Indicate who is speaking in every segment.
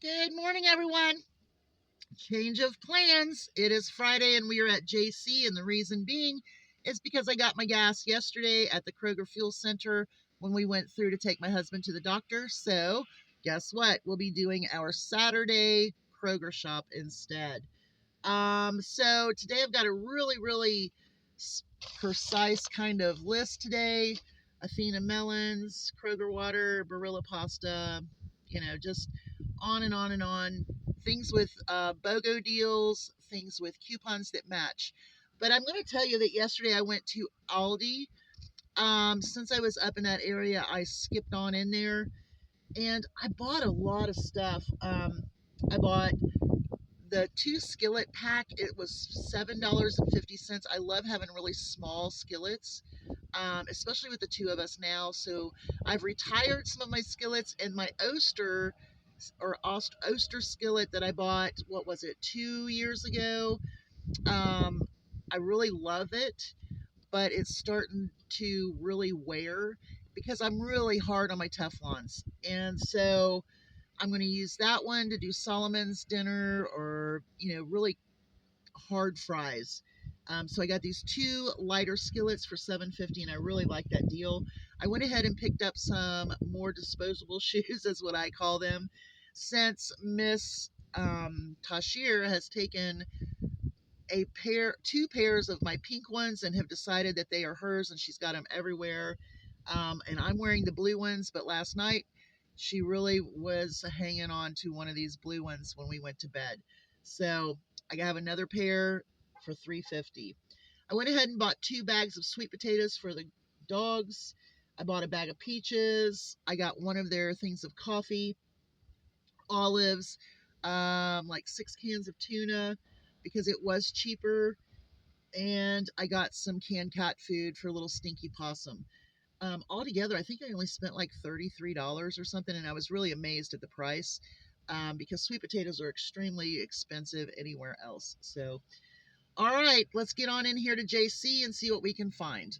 Speaker 1: Good morning, everyone. Change of plans. It is Friday and we are at Jaycee, and the reason being is because I got my gas yesterday at the Kroger Fuel Center when we went through to take my husband to the doctor. So, guess what? We'll be doing our Saturday Kroger shop instead. So today I've got a really precise kind of list today. Athena melons, Kroger water, Barilla pasta, just on and on and on. Things with BOGO deals, things with coupons that match. But I'm going to tell you that yesterday I went to Aldi. Since I was up in that area, I skipped on in there and I bought a lot of stuff. I bought the 2 skillet pack. It was $7.50. I love having really small skillets, especially with the two of us now. So I've retired some of my skillets, and my Oster skillet that I bought, what was it, 2 years ago? Um, I really love it, but it's starting to really wear because I'm really hard on my Teflons. And so I'm going to use that one to do Solomon's dinner or, really hard fries. So I got these two lighter skillets for $7.50, and I really like that deal. I went ahead and picked up some more disposable shoes, is what I call them, since Miss Tashir has taken two pairs of my pink ones and have decided that they are hers, and she's got them everywhere. And I'm wearing the blue ones, but last night she really was hanging on to one of these blue ones when we went to bed. So I have another pair for $3.50. I went ahead and bought 2 bags of sweet potatoes for the dogs. I bought a bag of peaches. I got one of their things of coffee, olives, like 6 cans of tuna because it was cheaper. And I got some canned cat food for a little stinky possum. Altogether, I think I only spent like $33 or something, and I was really amazed at the price because sweet potatoes are extremely expensive anywhere else. So, all right, let's get on in here to Jaycee and see what we can find.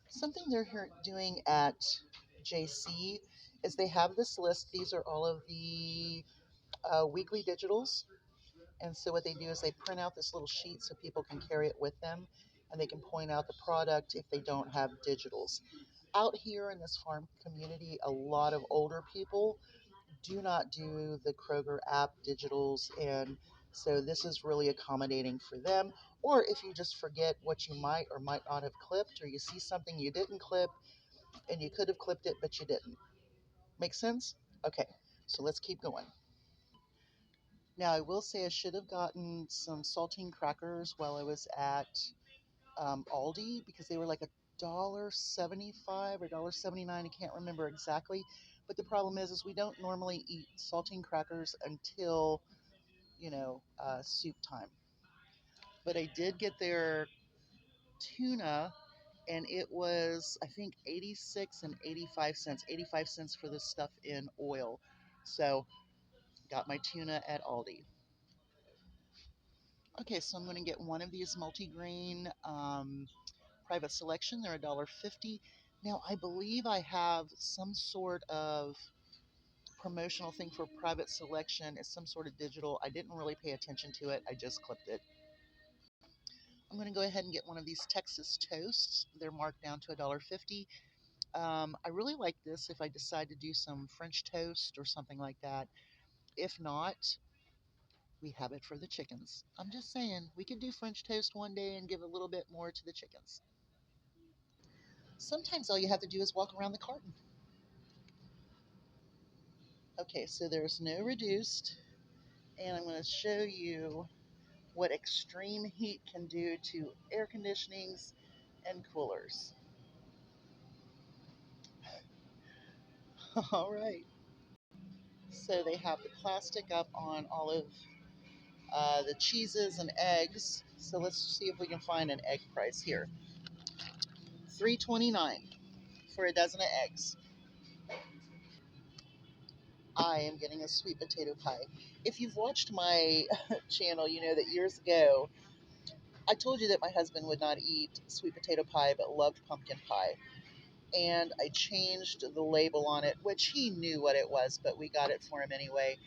Speaker 1: Something they're here doing at Jaycee is they have this list. These are all of the weekly digitals. And so what they do is they print out this little sheet so people can carry it with them, and they can point out the product if they don't have digitals. Out here in this farm community, a lot of older people do not do the Kroger app digitals, and so this is really accommodating for them. Or if you just forget what you might or might not have clipped, or you see something you didn't clip and you could have clipped it but you didn't. Make sense? Okay, so let's keep going. Now, I will say I should have gotten some saltine crackers while I was at Aldi because they were like $1.75 or $1.79. I can't remember exactly. But the problem is we don't normally eat saltine crackers until, soup time. But I did get their tuna, and it was, I think, 86 and 85 cents. 85 cents for this stuff in oil. So, got my tuna at Aldi. Okay, so I'm going to get one of these multigrain private selection. They're $1.50. Now, I believe I have some sort of promotional thing for private selection. It's some sort of digital. I didn't really pay attention to it. I just clipped it. I'm going to go ahead and get one of these Texas toasts. They're marked down to $1.50. I really like this if I decide to do some French toast or something like that. If not, we have it for the chickens. I'm just saying, we could do French toast one day and give a little bit more to the chickens. Sometimes all you have to do is walk around the carton. Okay, so there's no reduced, and I'm going to show you what extreme heat can do to air conditionings and coolers. All right, so they have the plastic up on all of the cheeses and eggs. So let's see if we can find an egg price here. $3.29 for a dozen of eggs. I am getting a sweet potato pie. If you've watched my channel, you know that years ago I told you that my husband would not eat sweet potato pie but loved pumpkin pie. and I changed the label on it, which he knew what it was, but we got it for him anyway.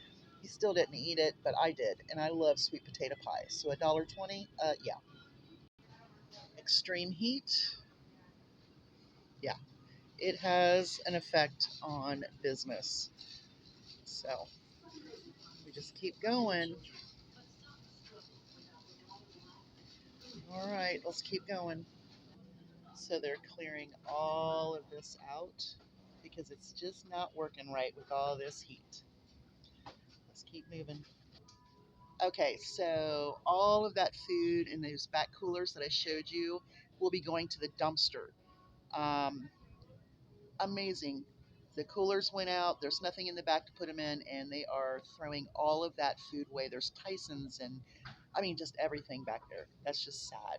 Speaker 1: He still didn't eat it, but I did, and I love sweet potato pie. So $1.20, yeah. Extreme heat, yeah, it has an effect on business. So we just keep going. All right, let's keep going. So they're clearing all of this out because it's just not working right with all this heat. Let's keep moving. Okay, so all of that food in those back coolers that I showed you will be going to the dumpster. Um, Amazing. The coolers went out. There's nothing in the back to put them in, and they are throwing all of that food away. There's Tyson's and I mean, just everything back there. That's just sad.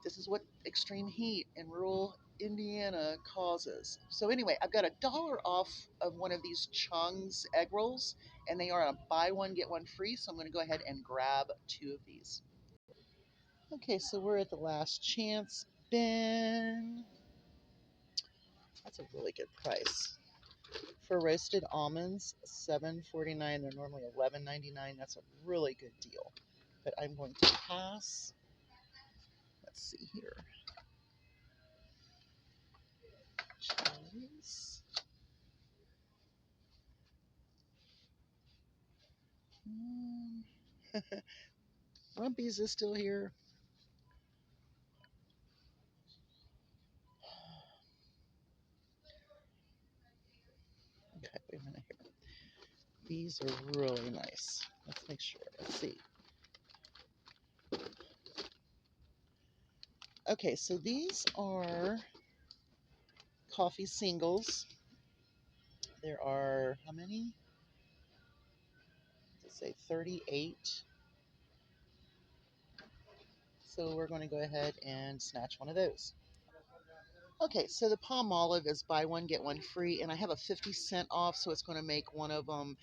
Speaker 1: This is what extreme heat in rural Indiana causes. So anyway, I've got $1 off of one of these Chung's egg rolls, and they are a buy one get one free. So I'm going to go ahead and grab 2 of these. Okay, so we're at the last chance bin. That's a really good price for roasted almonds. $7.49. They're normally $11.99. That's a really good deal. But I'm going to pass. Let's see here. Cheese. Rumpy's is still here. Okay, wait a minute here. These are really nice. Let's make sure. Let's see. Okay, so these are coffee singles. There are how many? Let's say 38. So we're going to go ahead and snatch one of those. Okay, so the palm olive is buy one get one free, and I have a 50-cent off, so it's going to make one of them,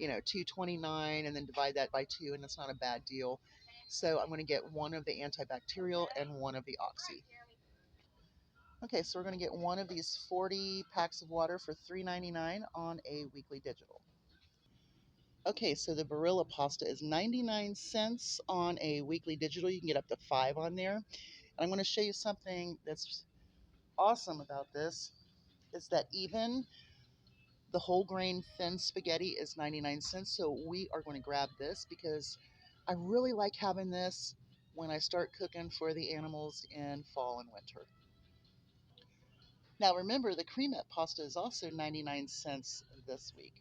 Speaker 1: $2.29, and then divide that by 2, and that's not a bad deal. So I'm going to get one of the antibacterial and one of the oxy. Okay, so we're going to get one of these 40 packs of water for $3.99 on a weekly digital. Okay, so the Barilla pasta is 99 cents on a weekly digital. You can get up to 5 on there. And I'm going to show you something that's awesome about this is that even the whole grain thin spaghetti is 99 cents. So we are going to grab this because I really like having this when I start cooking for the animals in fall and winter. Now remember, the cremette pasta is also 99 cents this week.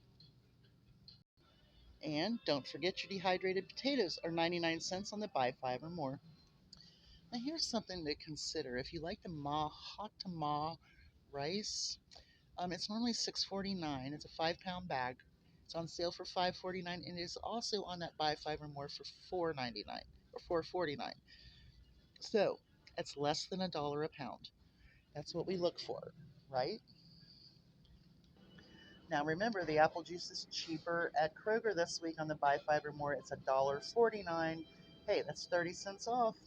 Speaker 1: And don't forget your dehydrated potatoes are 99 cents on the buy 5 or more. Now here's something to consider. If you like the hot to rice, it's normally $6.49. It's a 5-pound bag. It's on sale for $5.49, and it is also on that buy 5 or more for $4.99 or $4.49. So it's less than $1 a pound. That's what we look for, right? Now remember, the apple juice is cheaper at Kroger this week on the buy 5 or more. It's $1.49. Hey, that's 30 cents off.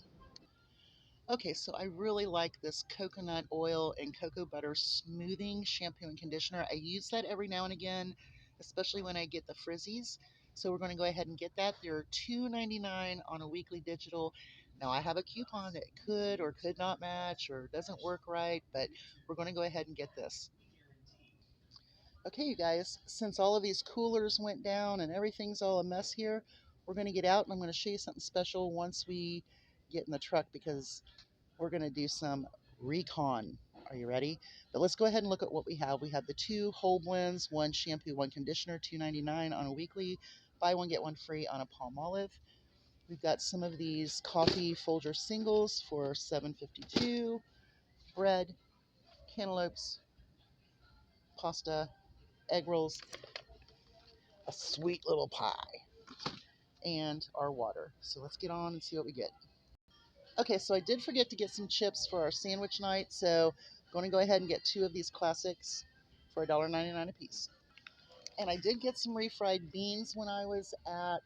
Speaker 1: Okay, so I really like this coconut oil and cocoa butter smoothing shampoo and conditioner. I use that every now and again, especially when I get the frizzies. So we're going to go ahead and get that. They're $2.99 on a weekly digital. Now I have a coupon that could or could not match or doesn't work right, but we're going to go ahead and get this. Okay, you guys, since all of these coolers went down and everything's all a mess here, we're going to get out and I'm going to show you something special once we get in the truck because we're going to do some RECON. Are you ready? But let's go ahead and look at what we have. We have the 2 whole blends, 1 shampoo, 1 conditioner, $2.99 on a weekly, buy one get one free on a palm olive. We've got some of these coffee Folger singles for $7.52, bread, cantaloupes, pasta, egg rolls, a sweet little pie, and our water. So let's get on and see what we get. Okay, so I did forget to get some chips for our sandwich night, so I'm going to go ahead and get 2 of these classics for $1.99 a piece. And I did get some refried beans when I was at,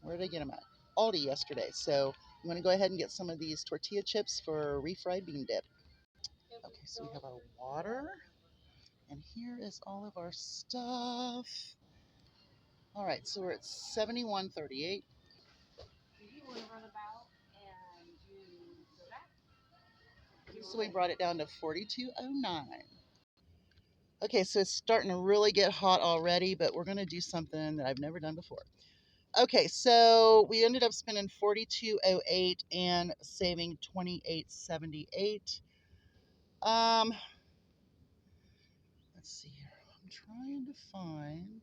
Speaker 1: where did I get them at? Aldi yesterday. So I'm going to go ahead and get some of these tortilla chips for refried bean dip. Okay, so we have our water, and here is all of our stuff. All right, so we're at 71.38. So we brought it down to 42.09. Okay, so it's starting to really get hot already, but we're going to do something that I've never done before. Okay, so we ended up spending 42.08 and saving 28.78. Let's see here. I'm trying to find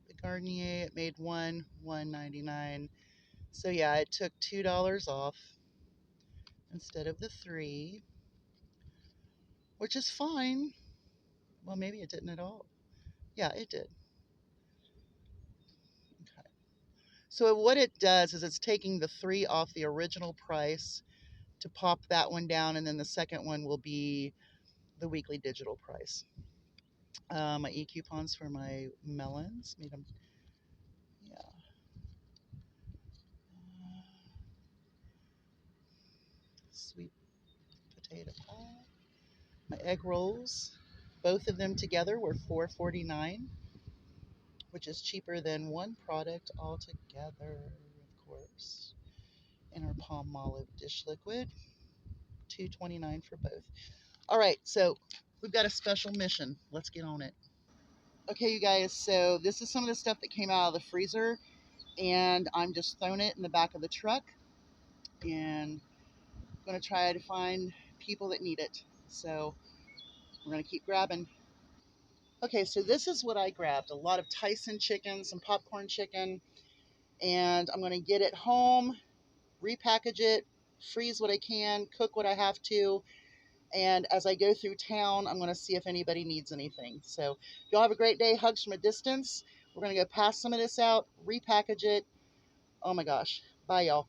Speaker 1: the Garnier. It made $1.99. So yeah, it took $2 off instead of the 3, which is fine. Well, maybe it didn't at all. Yeah, it did. Okay. So what it does is it's taking the 3 off the original price to pop that one down, and then the second one will be the weekly digital price. My e-coupons for my melons made them, yeah. Sweet potato pie. My egg rolls, both of them together were $4.49, which is cheaper than one product altogether, of course. And our Palmolive dish liquid, $2.29 for both. All right, so we've got a special mission. Let's get on it. Okay, you guys, so this is some of the stuff that came out of the freezer, and I'm just throwing it in the back of the truck, and I'm going to try to find people that need it. So we're going to keep grabbing. Okay, so this is what I grabbed. A lot of Tyson chicken, some popcorn chicken, and I'm going to get it home, repackage it, freeze what I can, cook what I have to, and as I go through town, I'm going to see if anybody needs anything. So y'all have a great day. Hugs from a distance. We're going to go pass some of this out, repackage it. Oh my gosh. Bye, y'all.